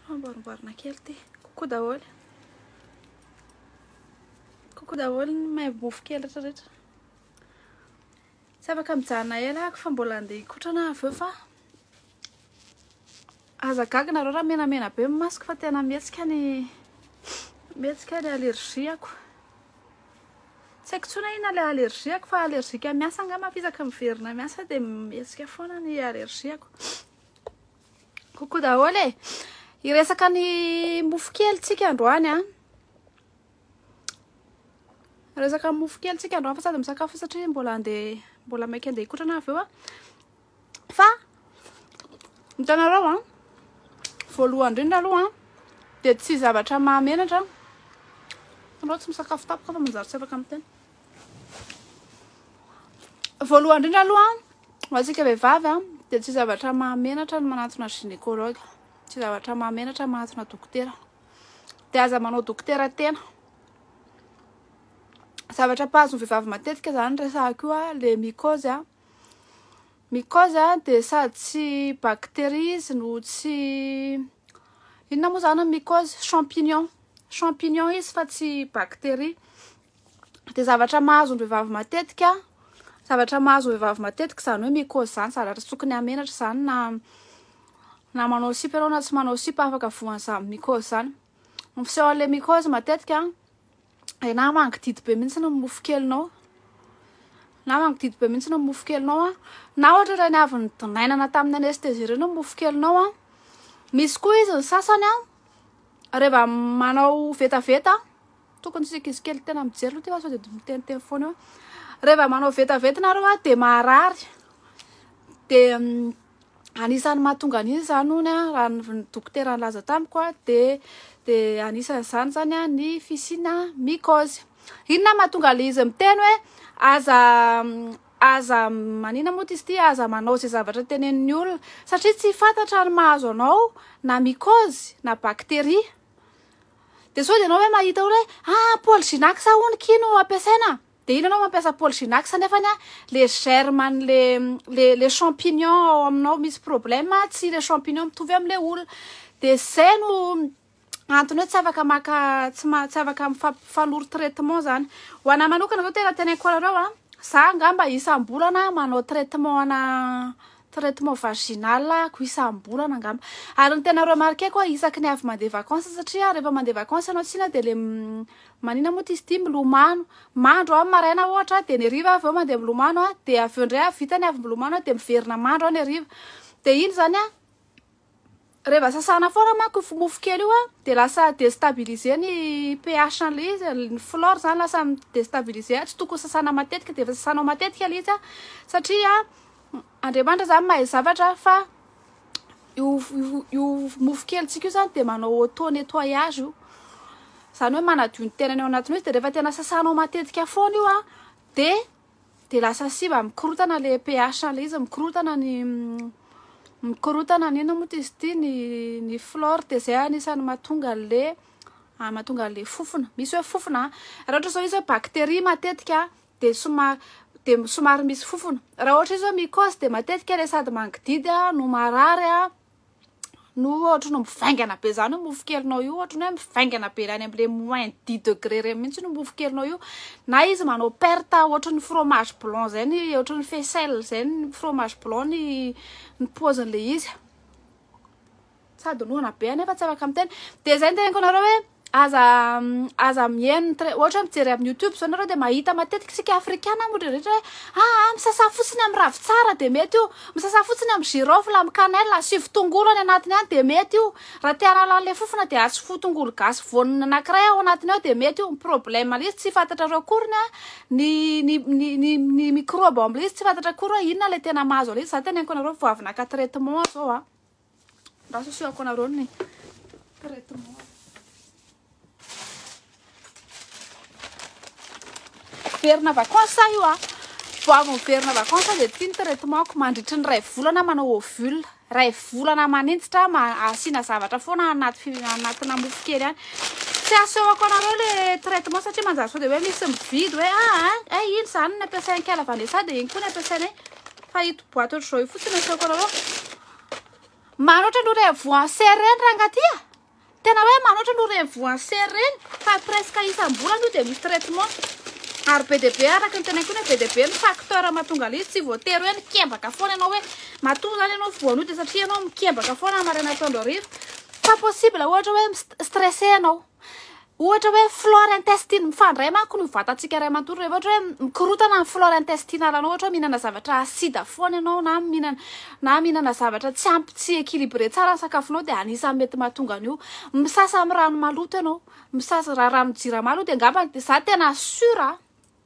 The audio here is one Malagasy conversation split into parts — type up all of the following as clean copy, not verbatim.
amboarimboarina kely ty. Kokoa daholo. Kokoa daholo ny maimbo kely rehetrarehetra. Tsy afaka mijanona ela ako fa mbola andeha hikotrana avy eo fa aza gaga nareo raha menamena be masoko fa tena mihetsika ny alergiako. Tsy haiko tsona ina le alergiako fa alergika miasa angamba fisaka miverina miasa dia mihetsika foana ny alergiako. Kokoa daholo e. Iresaka ny mofo kely tsika androany a. Resaka mofo kely tsika androany fa sady misakafo satria mbola maika andeha hikotrana avy eo a. Fa hitanareo a, voalohany indrindra aloha dia tsy zavatra mahamenatra. Anao tsy misakafo tapoka fa manjary tsy afaka miteny. Voalohany indrindra aloha ho antsika vehivavy a dia tsy zavatra mahamenatra ny manatona gynécologue. Tsy zavatra mahamenatra manatona dokotera. Dia aza manao dokotera tena. Zavatra mpahazo ny vehivavy matetika zany resahako io a, le mycose a. Mycose a dia sady tsy bactérie izy no tsy inona moa zany mycose, champignon. Champignon izy fa tsy bactérie. Dia zavatra mahazo ny vehivavy matetika. Zavatra mahazo ny vehivavy matetika zany hoe mycose zany, zavatra tsokony hamenatra zany na manao sipa ianao na tsy manao sipa afaka voan'izany mycose zany. Ny fisehoan'le mycose matetika na mangididy be mihitsy ny mofo kelinao. Na mangididy be mihitsy ny mofo kelinao a. Na ohatra raha ny avy ny dinainana tamin'ny anesthésie ireny ny mofo kelinao a. Misy koa izy ny sasany a, rehefa manao vetaveta, tokony tsy izy kely tena mijery aloha ty fa sao dia miteniteny foana eo. Rehefa manao vetaveta nareo a dia maharary. Dia anisan'ny mahatonga an'izy zany hono a, raha ny dokotera nilaza tamiko a, dia anisan'izany zany a ny fisiana mycose. Inona mahatonga le izy miteny hoe aza manina moa izy ty, aza manao izay zavatra tenenin'ny olona satria tsy fantatra ny mahazo anao na mycose na bactérie. Dia sao dia anao hoe mahita hoe polyginax hono kino ampiasaina. Dia ino anao mampiasa polyginax nefany a le germe le champignon ao aminao misy problème, tsy le champignon mitovy amin'le olona. Dia zay no antony hoe tsy afaka mifanory traitement zany. Ho anahy manokana zao tena teneniko anareo a, za angamba isam-bolana manao traitement vaginal ako isam-bolana angamba. Ary ny tena remarqueko a isaky ny avy mandeha vacances satria rehefa mandeha vacances anao tsina dia le manina moa izy ty milomano. Mandro a maraina ohatra dia ny hariva avy eo mandeha milomano a, dia avy eo indray vita ny avy milomano dia miverina mandro ny hariva. Dia iny zany a, rehefa sasana foana manko mofo kely io a, dia lasa déstabiliser ny pH n'le izy, ny flore zany lasa déstabiliser. Tsy tokony sasana matetika dia efa sasanao matetika le izy a, satria Andriamanitra zany mahay zavatra fa io mofo kely tsika io zany dia manao auto nettoyage io. Zany hoe manadio ny tenany ao anatiny izy, dia rehefa tena sasanao matetika foana io a, dia lasa siva mikorotana le pH n'le izy, mikorotana ny inona moa izy ty ny flore. Dia zay anisan'ny mahatonga le fofona. Misy hoe fofona raha ohatra zao izy hoe bactérie matetika dia somary misy fofona. Raha ohatra izy hoe mycose dia matetika le sady mangididy no marary a, no ohatra no mivaingana be zany no mofo kelinao io, ohatra ny hoe mivaingana be any amin'le -10 degré reny mihitsy no mofo kelinao io. Na izy manao perte ohatra ny fromage blanc zay, ohatra ny faisselle zay, ny fromage blanc ny paozin'le izy. Sady noana be anefa tsy afaka miteny. Dia zay ny teneniko anareo hoe aza mihaino ohatra mijery amin'ny YouTube zao nareo dia mahita matetika sika afrikana moa rehetra hoe misasa fotsiny amin'ny ravitsara dia mety io, misasa fotsiny amin'ny girofle, amin'ny cannelle, asivy tongolo any anatiny any dia mety io. Raha te hanalala fofona dia asivy tongolo gasy voanina anankiray ao anatiny ao dia mety io. Ny problème izy tsy fantatra akory ny microbe ao amin'le izy, tsy fantatra akory hoe inona le tena mahazo an'le izy. Za teneniko anareo vao avy naka traitement zao a, raha sosiako anareo ny traitement. Verina vacances io a, vao avy miverina vacances dia tia ny traitement ako mandritry ny 2 volana manao ovule, 2 volana manintsitra asiana zavatra foana anatina mofo kely any. Tsy asehoko anareo le traitement satria manjary sao dia hoe misy mividy hoe ino zany ny ampiasain-kela Vanessa dia iny koa ny ampiasainay. Fa ito boaty ohatr'izao io fotsiny asehoko anareo. Manoatra no revoa sereny rangaty a. tena hoe manoatra no reny voansery reny fa presque isam-bolana io dia misy traitement ary be dia be araka ny tenako hoe be dia be ny facteur mahatonga izy tsy voatery hoe mikembaka foana ianao hoe mahatonga zany ianao voanio dia satria ianao mikembaka foana maraina atoandro hariva fa possible ohatra hoe stressé ianao ohatra hoe flore intestine mifandray manko no vatantsika ray manontolo rehefa ohatra hoe mikorotana ny flore intestinale anao ohatra hoe mihinana zavatra asida foana ianao na mihinana zavatra tsy ampy tsy équilibré tsara ny sakafonao dia anisany mety mahatonga an'io misasa amin'ny rano maloto ianao misasa raha rano jirama dia angamba za tena sura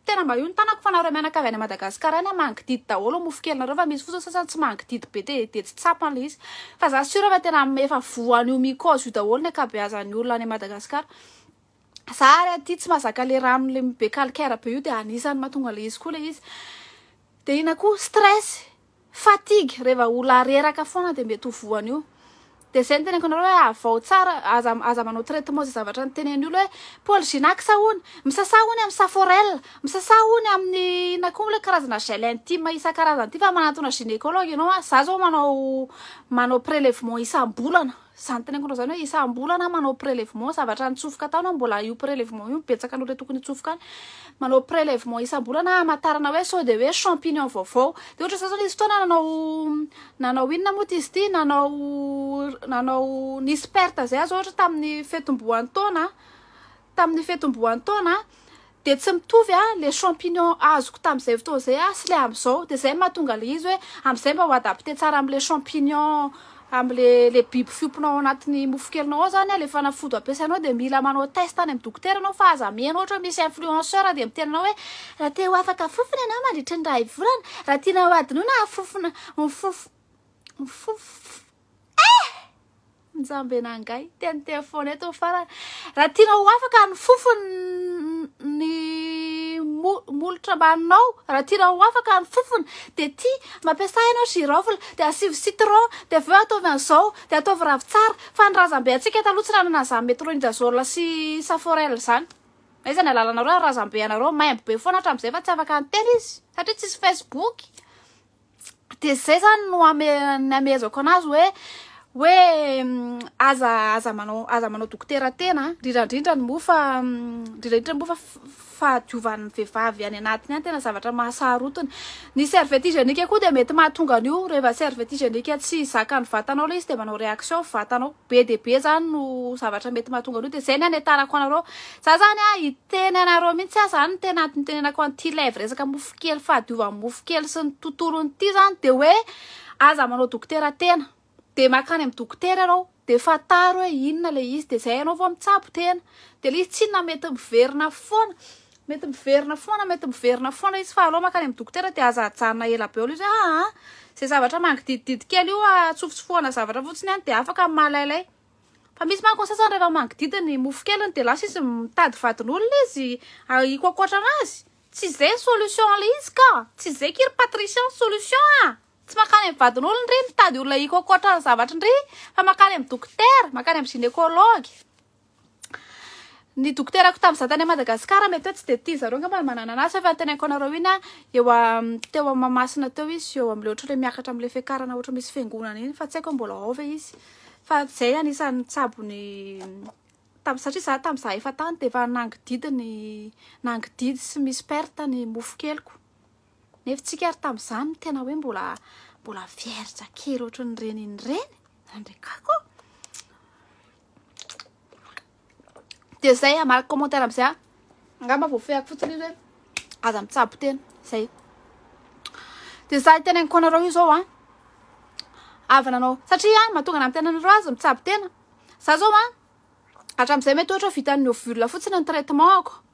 tena mba io ny tanako fa nareo mianaka avy any Madagasikara any mangididy daholo mofo kelinareo fa misy fotsiny sasany tsy mangididy be dia tsy tsapana izy fa za sura fa tena efa voan'io mycose io daholo ny ankabeazan'ny olona any Madagasikara za ary aty tsy mahazaka le rano le be calcaire be io dia anisany mahatonga le izy koa le izy dia ina koa stress fatigue rehefa olona reraka foana dia mety ho voan'io dia zay ny tenenako anareo hoe avao tsara aza manao traitement zay zavatra ny tenen'olo hoe Paul Ginax hony misasa hony amin'ny Saforel misasa hony amin'ny ina koa le karazana gel intime isan-karazany ty fa manatona gynécologue ianao za zao manao prélèvement isam-bolana zany tenenako anao zany hoe isam-bolana manao prélèvement zavatra nitsofoka ataonao mbola io prélèvement io betsaka anao le tokony hitsofoka any manao prélèvement isam-bolana amatarana hoe sao de hoe champignon vaovao dia ohatra zao izy fotoana nanao inona moa izy ty nanao nisy perte zay azo ohatra tamin'ny fetombohan'ny taona dia tsy mitovy le champignon azoko tamin'izay fotoana zay sy le amin'izao dia zay mahatonga le izy hoe amin'izay mba ho adapté tsara amin'le champignon amin'le biby fiomponao anatin'ny mofokelinao ao zany le fanafody ampiasainao dia mila manao test any amin'ny dokotera anao fa aza mihaina ohatra misy influenceur dia mitenanao hoe raha te ho afaka fofona ianao mandritra ny ray volana raha tiana ho adinoina fofona Nzambenangay teny telefony eto farany raha tiana ho afaka ny fofony molotra ambaninao raha tiana ho afaka ny fofony dia ty mampiasa ianao girofle dia asivy citron dia aveo ataovy an'izao dia ataovy ravitsara fa ny razambe antsika taloha tsy ranana zany metronidazole sy saforel zany izy ny alalanareo razambe anareo maimbo be foana hatramin'izay fa tsy afaka ny tena izy satria tsisy Facebook dia zay zany no amezako anazy hoe aza manao dokotera tena indrindrandrindra ny mofa fahadiovan'ny vehivavy any anatiny any tena zavatra mahasarotiny ny serviette hygiénique koa dia mety mahatonga an'io rehefa serviette hygiénique tsy zaka ny vatanao le izy dia manao réaction vatanao be dia be zany no zavatra mety mahatonga an'io dia zay ny anetanako anareo za zany hiteny anareo mihitsy zany ny tena tenenako an'ity lèvre resaka mofokely fahadiovan'ny mofokely sy ny tontolon'ity zany dia hoe aza manao dokotera tena dia makany amin'ny dokotera ianao dia fataro hoe inona le izy dia zay ianao vao mitsabo tena dia le izy tsy na mety miverina foana izy fa alao makany amin'ny dokotera dia aza ajanona ela be olo izy zay zavatra mangidididy kely io tsofotsofohana zavatra fotsiny any dia afaka malailay fa misy manko ny sasany rehefa mangididy ny mofokeliny dia lasa izy mitady vadin'olona izy ikoakoatra anazy tsy zay solution le izy ka tsy zay kiry patricien solution tsy makany amin'ny vadin'olona ndry mitady olona ikoakoatra ny zavatra ndry fa makany amin'ny dokotera makany amin'ny gynécologue ny dokoterako tamin'izaho tany Madagasikara mety hoe tsy dia tia zareo angamba manana anazy fa tenenako anareo iny teo Mahamasina teo izy eo amin'ilay ohatra le miakatra amin'ilay fiakarana ohatra misy fiangonana iny fa tsy haiko mbola ao ve izy fa zay anisan'ny tsabony satria za tamin'izaho efa tany dia efa nangididy sy misy perte ny mofokeliko nefa tsika ary tamin'izany tena hoe mbola vierge kely ohatra ny reny ndraikako dia zay amariko commentaire amin'izay angamba voafehako fotsiny izy hoe aza mitsabo tena zay dia za tenenako anareo io zao avy nanao satria mahatonga na mitena anareo aza mitsabo tena za zao hatramin'izay mety ohatra vitan'ny ovule fotsiny ny traitement ako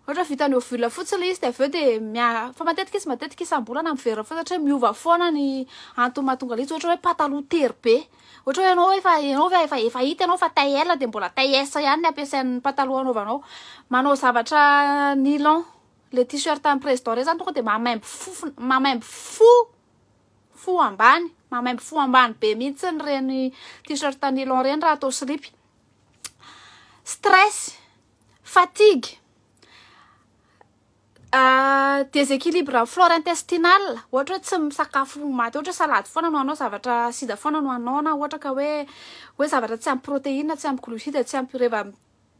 ohatra vitan'ny ovule fotsiny le izy dia aveo dia fa matetika isam-bolana miverina foana satria miova foana ny antony mahatonga le izy ohatra hoe pataloha tery be ohatra hoe ianao efa hita ianao fa taille L dia mbola taille S ihany ny ampiasain'ny pataloha anaovanao manao zavatra nylon le t-shirt amin'ny président reny zany tonga dia mamemby fo ambany be mihitsy ny reny t-shirt nylon reny raha atao slip stress fatigue déséquilibre flore intestinal ohatra tsy misakafo maty ohatra salady foana no anao zavatra sida foana no anao na ohatra ka hoe zavatra tsy ampy protéine tsy ampy glucide tsy ampy reva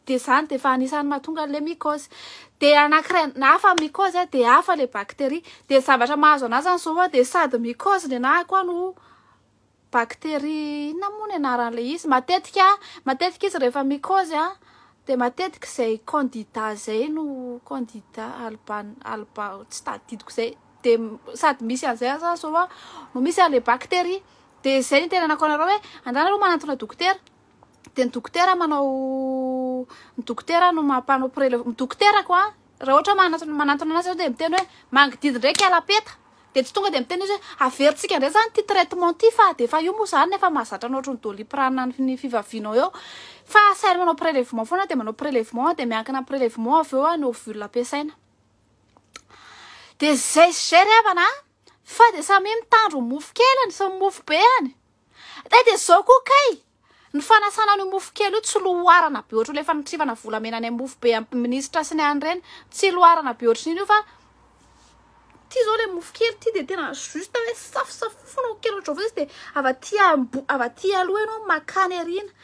de zany de fa anisany mahatonga le mycose de anankiray hafa mycose de hafa le bactérie de zavatra mahazo anazy zany zao de sady mycose le na koa no bactérie inona moa ny anaran'le izy matetika izy rehefa mycose de matetika zay candida zay no candida alba tsy tadidiko zay de sady misy an'izay zany zao no misy an'le bactérie de zay ny tena anako anareo hoe andana aloha manantona dokotera de ny dokotera manao ny dokotera no mampanao prélèvement ny dokotera koa raha ohatra manantona anazy de miteny hoe mangididy ndraiky alapeta de tsy tonga de miteny izy hoe averintsika ndray zany ty traitement ty fa de fa io moa zany nefa mahazatra anao ohatry ny doliprane ny fivavianao eo fa sary manao prélèvement foana de manao prélèvement de miankina prélèvement avy eo ny ovule ampiasaina de zay revana fa de samy mitandro mofo kelany sy mofo beany de zao koa kay ny fanasana ny mofo kely io tsy loharana be ohatra le fanatrivana volamena any mofo be amin'ny ministra sy ny any reny tsy loharana be ohatra io fa ty zao le mofo kely ty de tena juste hoe safosafonao kely ohatra izy de avaty aloha ianao makany arina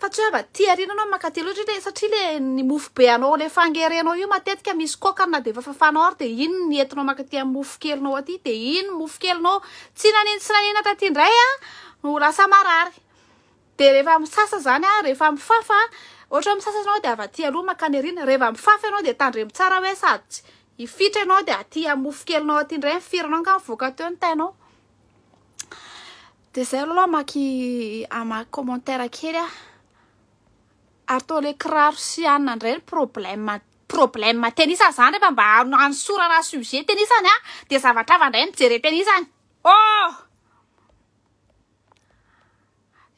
fa tsy hoe avaty arina anao makaty aloha satria le ny mofo be anao le fangerenao io matetika misy kokana de fafanao ary de iny ny entinao makaty amin'ny mofo kelinao aty de iny mofo kelinao tsy nanina taty indray no lasa marary de rehefa misasa zany rehefa mifafa ohatra misasa anao de avaty aloha makany arina rehefa mifafa anao de tandremo tsara hoe sady ifitra anao de aty amin'ny mofo kelinao aty indray firanao ka mivoaka teo ny tainao de zay aloha maki ama commentaire kely atao le kiraro sy anina indray problème tenisa zany rehefa mba anosorana sujet tenisany de zavatra ava indray mijery tenisany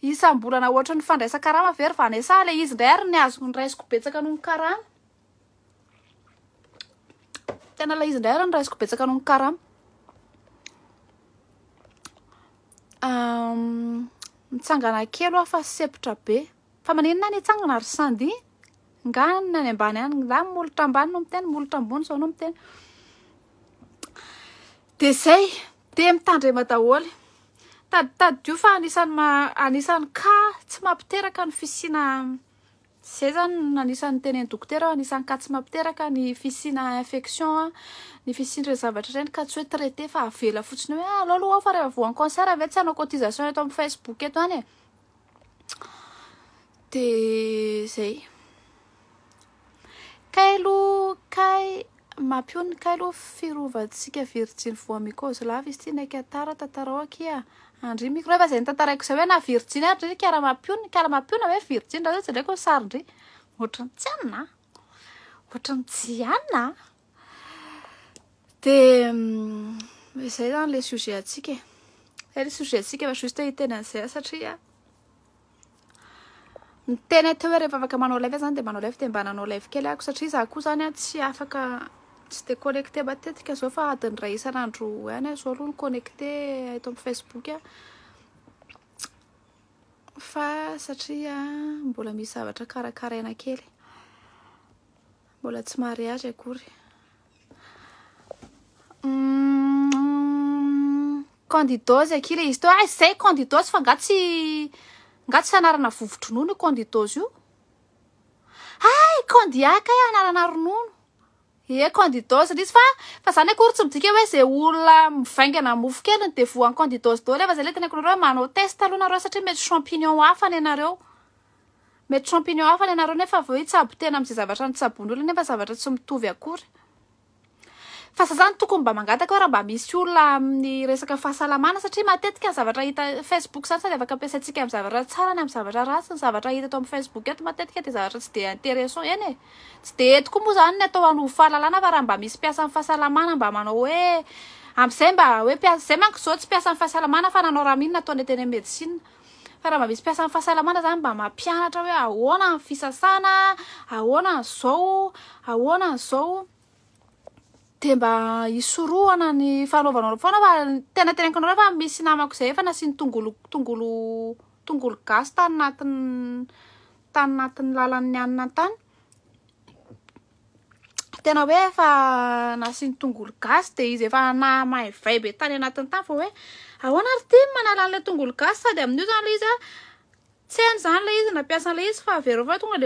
isam-bolana ohatra ny fandraisa karama very Vanessa le izy indray ary ny azoko ny raisiko betsaka noho ny karama tena la izy indray ary ny raisiko betsaka noho ny karama mitsangana kely fa sepitra be fa maninona ny itsangana ry sandi nga ny ambany any nga molotra ambany no miteny molotra ambony zao no miteny de zay de mitandrema daholo taddio fa anisany ka tsy mampiteraka ny fisina zay zany anisany tenen'ny dokotera anisany ka tsy mampiteraka ny fisina infection ny fisindry zavatra reny ka tsy hoe traité fa avela fotsiny hoe aloha fa rehefa voan'ny cancer ve tsy hanao cotisation eto amin'ny Facebook eto any de zay kay mampiony kaylo firovantsika Virgile voamicose lava izy ty naika tantara akia andry micro rehefa zay tantaraiko zay hoe na Virgile ary kara mampiony hoe Virgile raha tsy ndraiky sarindry ohatrany tsy anina ohatrany tsy anina de zay zany le sujet atsika le sujet atsika fa juste hiteny an'izay satria ny tena teo hoe rehefa afaka manao live zany de manao live de mba nanao live kely ako satria za koa zany tsy afaka tsy de connecté matetika zao fa adiny ray isan'andro any zao aloha ny connecté eto amin'ny Facebook fa satria mbola misy zavatra karakaraina kely mbola tsy mariage akory candidose akile izy to zay candidose fa ngatsy anarana vovotron'ono candidose io candiaka anarana ronono candidose izy fa zany akory tsy midika hoe zay olona mivaingana mofo keliny de voan'ny candidose daholo fa zay le tena nareo manao test aloha nareo satria mety champignon hafa ny anareo nefa vao itsabo tena amin'izay zavatra ny tsabon'olona nefa zavatra tsy mitovy akory fa zany tokony mba mangataka hoe raha mba misy olona amin'ny resaka fahasalamana satria matetika zavatra hita Facebook zany sady afaka ampiasaitsika amin'ny zavatra tsara ny amin'ny zavatra ratsy ny zavatra hita eto amin'ny Facebook eto matetika de zavatra tsy de intéressant eny tsy de eto koa moa zany ny atao anovo fahalalana fa raha mba misy piasa amin'ny fahasalamana mba manao hoe amin'izay mba hoe piasa zay manko zao tsy piasa amin'ny fahasalamana fa nanao raha minona ataony teny amin'ny médecine fa raha mba misy piasa amin'ny fahasalamana zany mba mampianatra hoe ahoana ny fisasana ahoana n'izao de mba isorohana ny fanaovanao foana fa tena kanao fa misy namako zay efa nasiny tongolo gasy tany natin'ny lalan'ny anina tany tena hoe efa nasiny tongolo gasy de izy efa mahay vai be tany anatin'ny tany fa hoe ahoana ary ty manala an'ilay tongolo gasy sady amin'io zany le izy tsy hainy zany le izy nampiasa an'ilay izy fa avero fa tonga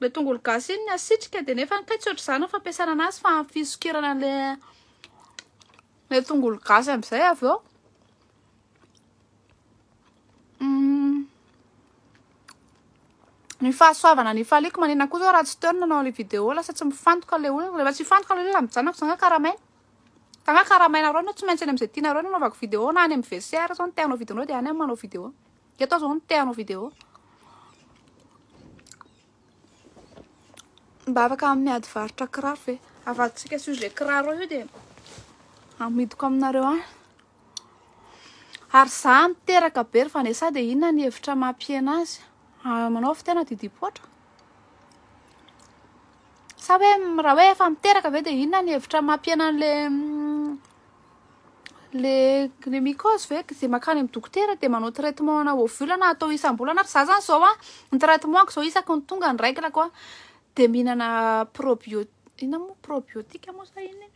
le tongolo gasy iny asitrika de nefa kay tsy ohatry zany fampiasana anazy fa fisokirana le tongolo gasy am'izay avy eo ny fahasoavana ny faliko manina koa zao raha tsy teo nanao le vidéo lasa tsy mifantoka le olona rehefa tsy mifantoka le olona mijanako zanga karamainareo no tsy maintsy any am'izay tianareo nanaovako vidéo na any amin'ny VCR zao no teanao vidéonao de any amin'ny manao vidéo eto zao no teanao vidéo mba afaka miady varotra kiraro ve avaditsika sujet kiraro io de amidiko aminareo any ary za miteraka be rehefa nesa de inona ny hevitra mampiena azy manao fa tena didipotra sa hoe raha hoe efa miteraka ve de inona ny hevitra mampiena le mycose ve de makany amin'ny dokotera de manao traitement na ovulana atao isam-bolana ary za zany zao ny traitement zao isaky ny tonga ny règle de mihinana inona moa probiotique moa sa iny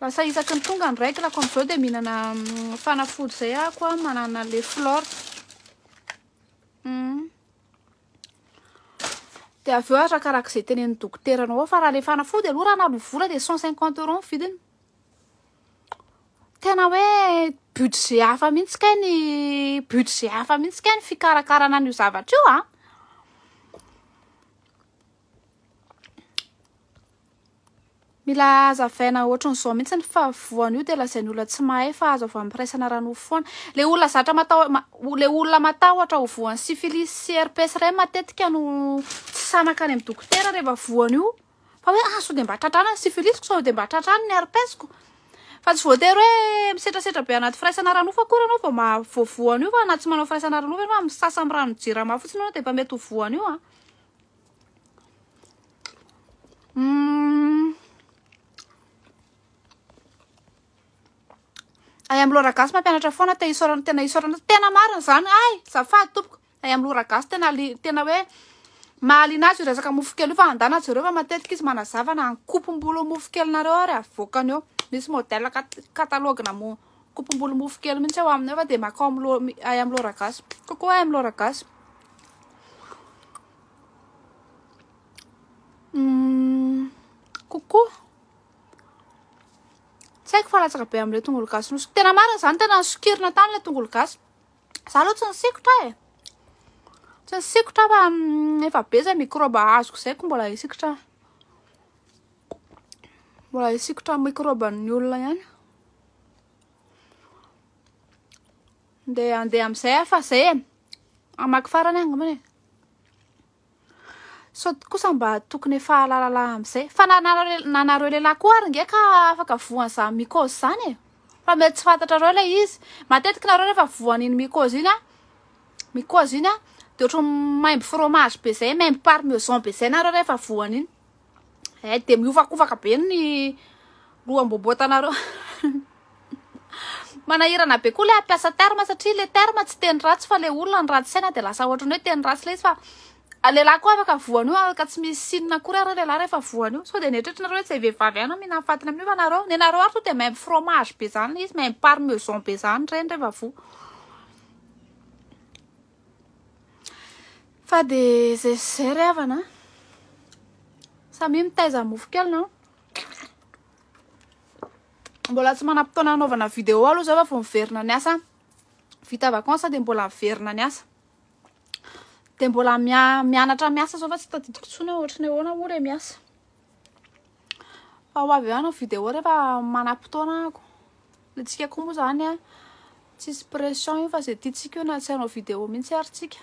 lasa isaky ny tonga ny règle am'izao de mihinana fanafody zay ako manana le flore de avy eo arakarak'izay tenen'ny dokoteranao fa raha le fanafody aloha raha nalo vola de 150 € ny vidiny tena hoe budget hafa mihitsy kay ny fikarakarana an'io zavatra io mila azavaina ohatran'izao mihitsy ny fahavoany io de lazainy olona tsy mahay fa azo avy amin'ny piraisana rano foana le olona zatra le olona matahotra ho voan'ny syphilis sy herpes reny matetika no tsy sanaka any amin'ny dokotera rehefa voany io fa hoe so de mba tratrana ny syphilisiko sao de mba tratrana ny herpesiko fa tsy voatery hoe misetrasetra be anaty firaisana rano fa koa anao vao voany io fa na tsy manao firaisana rano fa misasa amin'ny rano jirama fotsiny anao de efa mety ho voany io ay amin'ny lora gasy mampianatra foana tena isorana tena marina zany zafady tompoko ay amin'ny lora gasy tena hoe mahaliana azy io resaka mofokely io fa andana jereo fa matetika izy manazavana ankopombolo mofokelynareo ary avoakany eo misy modèle catalogue na kopombolo mofokely mihitsy ao amin'eo fa de makao ay amin'ny lora gasy kokoa ay amin'ny lora gasy kokoa tsy haiko fa latsaka be amin'ilay tongolo gasy nosy tena marina zany tena nisokirina tany le tongolo gasy za aloha tsy nisikotra fa efa be zay microbe azoko zay ko mbola isikotra microbe ny olona ihany de andeha am'izay fa zay amaky farany angambany so kosa mba tokony fahalalala am'izay fa nanareo lehilahy koa ary nge ka afaka voany zany mycose zany fa mety tsy fantatrareo le izy matetika nareo rehefa voan'iny mycose iny de ohatry maimby fromage be zay maimby parmesan be zay nareo rehefa voan'iny de miovakofaka be ny lohambobotanareo manahirana be koa le ampiasa terme satria le terme tsy teny ratsy fa le olona ny ratsy saina de lasa ohatrany hoe teny ratsy le izy fa lehilahy koa afaka voany io ka tsy misy sinina akory ary lehilahy rehefa voany io so de netritrinareo hoe tsy vehivavy ihany mihina fatiny amin'io fa nareo ny nareo ary to de maimby fromage be zany le izy maimby parmesan be zany reny rehefa vo fa de zay revana samy mitaiza mofokely no mbola tsy manam-potoana anaovana vidéo aloha zao fa miverina ny asa vita vacances de mbola miverina ny asa de mbola mianatra miasa zao fa tsy tadidiko tsony ohatrany ahoana moa le miasa fa ho avy ihany vidéo rehefa manam-potoana ako le tsika koa moa zany tsisy pression io fa zay tiatsika io na tsy hanao vidéo mihitsy ary tsika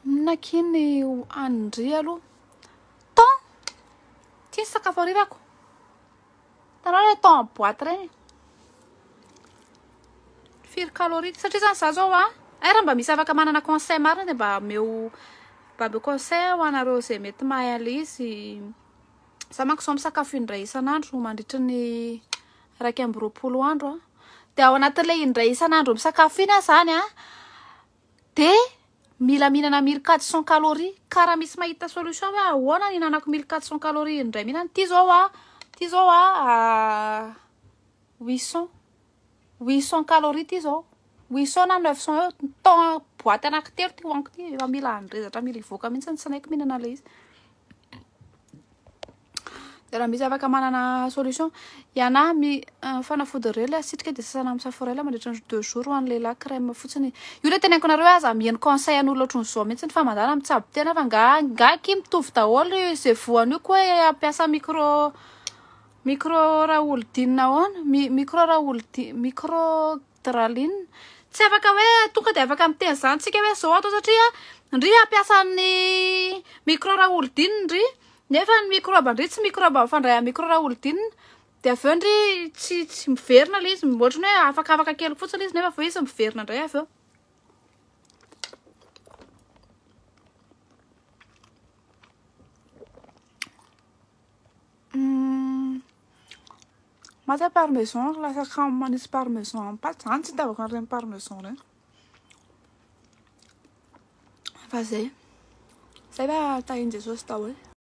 nakiny andria aloha tia sakafo arirako tanao le temps en boîte reny firy calorie satria zany za zao raha mba misy afaka manana conseil marina de mba meo conseil ho anareo zay mety mahay ale izy za manko zao misakafo indray isan'andro mandritra ny 2 andro de ao anatin'le indray isan'andro misakafo iny zany de mila mihinana 1400 calories karaha misy mahita solution hoe ahoana ny hinanako 1400 calories indray mihinana ty zao 800 calories ty zao 800 na 900 eo ton boîte anankitelo ty hoaniko ty efa mila andrezatra mila ivoaka mihitsy tsy naiko mihinana le izy de raha misy afaka manana solution iana fanafody rely asitrika de sasana amin'ny savony rely mandritra 2 jours ho an'ny lehilahy crème fotsiny io le teneniko nareo aza mihaino conseil an'olona ohatran'ny zao mihitsy ny famandana mitsabo tena fa nga ky mitovy daholo izay voany io koa hoe ampiasa micro raha olodinina ahoana microdraline tsy afaka hoe tonga de afaka miteny zany tsika hoe zao atao satria ndry ampiasa ny micro raha olodinina ndry nefa ny microbe ndry tsy microbe mifandray amin'ny micro raha olodinina de aveo ndry tsy miverina le izy ohatrany hoe afaka kely fotsiny izy nefa aveo izy miverina ndray aveo mata parmesan lasa kamo manisy parmesan amin'ny paty zany tsy itiavako an'ireny parmesan reny fa zay fa tahiny Jesosy daholo